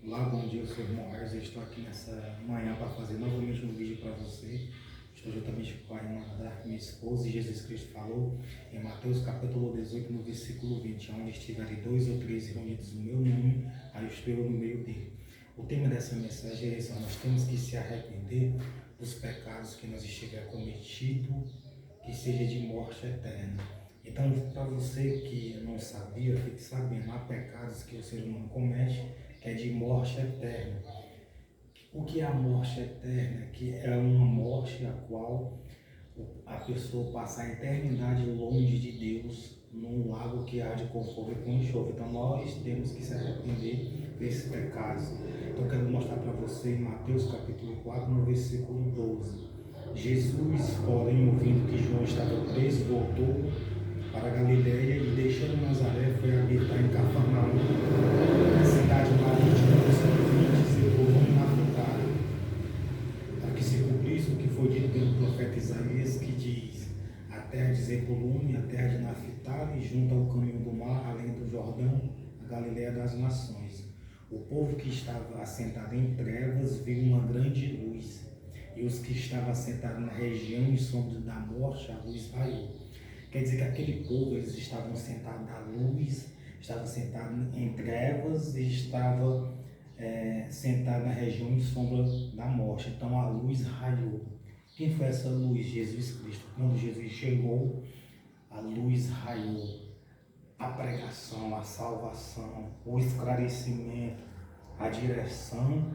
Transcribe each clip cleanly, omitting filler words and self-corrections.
Olá, bom dia, eu sou o irmão Raiz. Eu estou aqui nessa manhã para fazer novamente um vídeo para você. Estou juntamente com a irmã da minha esposa, e Jesus Cristo falou em Mateus capítulo 18, no versículo 20: onde estiverem dois ou três reunidos no meu nome, aí estou eu no meio dele. O tema dessa mensagem é esse: nós temos que se arrepender dos pecados que nós estiver cometido, que seja de morte eterna. Então, para você que não sabia, fique sabendo, há pecados que o ser humano comete que é de morte eterna. O que é a morte eterna? Que é uma morte a qual a pessoa passa a eternidade longe de Deus, num lago que arde com fogo e com enxofre. Então nós temos que se arrepender desses pecados. Então eu quero mostrar para você em Mateus capítulo 4, no versículo 12. Jesus, porém, ouvindo que João estava preso, voltou para a Galileia e, deixando Nazaré, foi habitar em Cafarnaum, na cidade marítima dos Profetas, Zebulon e Naftali, para que se cumprisse o que foi dito pelo profeta Isaías, que diz: a terra de Zebulon e a terra de Naftali, junto ao caminho do mar, além do Jordão, a Galileia das nações. O povo que estava assentado em trevas viu uma grande luz, e os que estavam assentados na região e sombra da morte, a luz raiou. Quer dizer que aquele povo, eles estavam sentados na luz, estavam sentados em trevas e estavam sentados na região de sombra da morte. Então a luz raiou. Quem foi essa luz? Jesus Cristo. Quando Jesus chegou, a luz raiou. A pregação, a salvação, o esclarecimento, a direção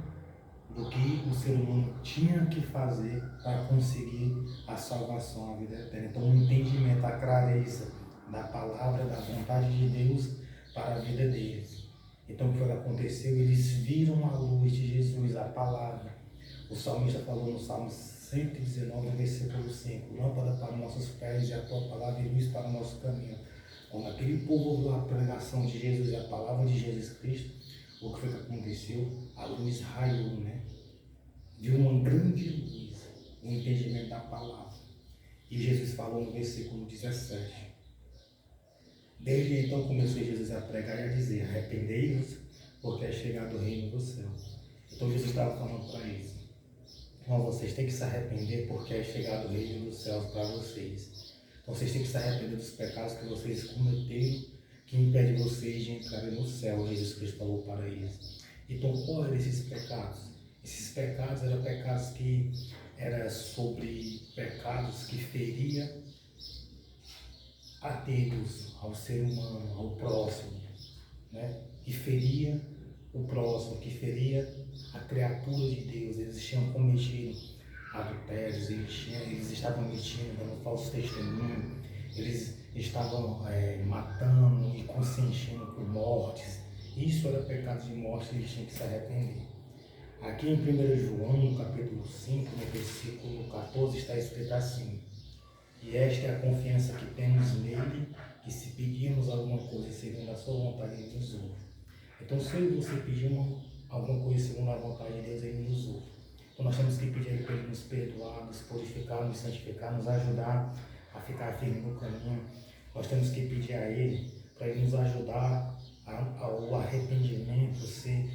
do que o ser humano tinha que fazer para conseguir a salvação, a vida eterna. Então, o entendimento, a clareza da palavra, da vontade de Deus para a vida deles. Então, o que aconteceu? Eles viram a luz de Jesus, a palavra. O salmista falou no Salmo 119, versículo 5: lâmpada para nossos pés e a tua palavra e luz para o nosso caminho. Quando aquele povo ouviu a pregação de Jesus e a palavra de Jesus Cristo, o que foi que aconteceu? A luz raiou, né? Viu uma grande luz, o entendimento da palavra. E Jesus falou no versículo 17. Desde então começou Jesus a pregar e a dizer: arrependei-vos, porque é chegado o reino do céu. Então Jesus estava falando para eles: então vocês têm que se arrepender, porque é chegado o reino dos céus para vocês. Então vocês têm que se arrepender dos pecados que vocês cometeram, que impede vocês de entrarem no céu. Jesus Cristo falou para eles. Então qual eram esses pecados? Esses pecados eram pecados que era sobre pecados que feria a Deus, ao ser humano, ao próximo, né? Que feria o próximo, que feria a criatura de Deus. Eles tinham cometido adultérios, eles estavam mentindo, dando falso testemunho, eles estavam matando e consentindo por mortes. Isso era pecado de morte, eles tinham que se arrepender. Aqui em 1 João, no capítulo 5, no versículo 14, está escrito assim: e esta é a confiança que temos nele, que se pedirmos alguma coisa segundo a sua vontade, ele nos ouve. Então, se você pedir alguma coisa segundo a vontade de Deus, ele nos ouve. Então, nós temos que pedir para ele nos perdoar, nos purificar, nos santificar, nos ajudar a ficar firme no caminho. Nós temos que pedir a ele para ele nos ajudar ao arrependimento ser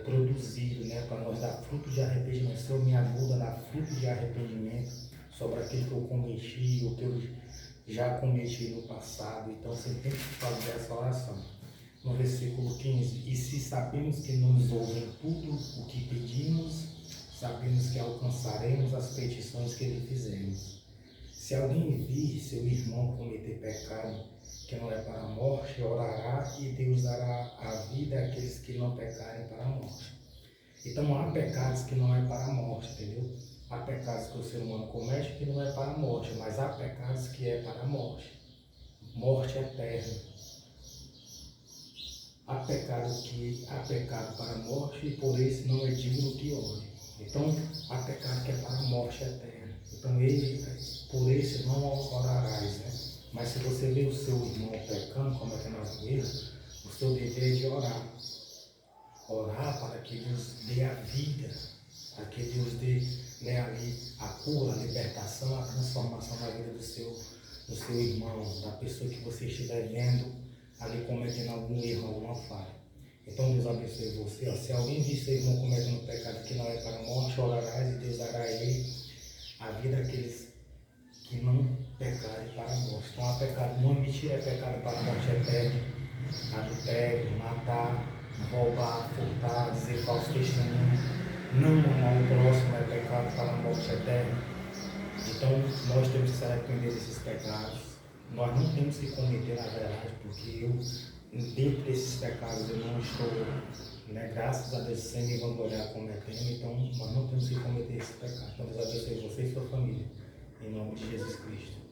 produzido, né, para nós dar fruto de arrependimento. Se eu me ajuda a dar fruto de arrependimento sobre aquilo que eu cometi, o que eu já cometi no passado. Então você tem que fazer essa oração. No versículo 15: e se sabemos que nos ouvem tudo o que pedimos, sabemos que alcançaremos as petições que lhe fizemos. Se alguém vir seu irmão cometer pecado que não é para a morte, orará e Deus dará a vida àqueles que não pecarem para a morte. Então há pecados que não é para a morte, entendeu? Há pecados que o ser humano comete que não é para a morte, mas há pecados que é para a morte. Morte eterna. Há pecado para a morte e por esse não é digno que ore. Então há pecado que é para a morte eterna. Então por esse não orarás, né? Mas se você vê o seu irmão pecando, cometendo algum erro, o seu dever é de orar. Orar para que Deus dê a vida, para que Deus dê ali a cura, a libertação, a transformação na vida do seu irmão, da pessoa que você estiver vendo ali cometendo algum erro, alguma falha. Então Deus abençoe você. Ó, se alguém vir seu irmão cometendo pecado que não é para a morte, orarás e Deus dará a ele a vida daqueles que não pecarem para a morte. Então, há pecado, uma mentira é pecado para a morte eterna, adultério, matar, roubar, furtar, dizer falso testemunho, não amar o próximo é pecado para a morte eterna. Então, nós temos que se arrepender desses pecados. Nós não temos que cometer, na verdade, porque dentro desses pecados eu não estou, né, graças a Deus, sem me vangloriar cometendo. Então, nós não temos que cometer esse pecado. Então, Deus abençoe você e sua família. Em nome de Jesus Cristo.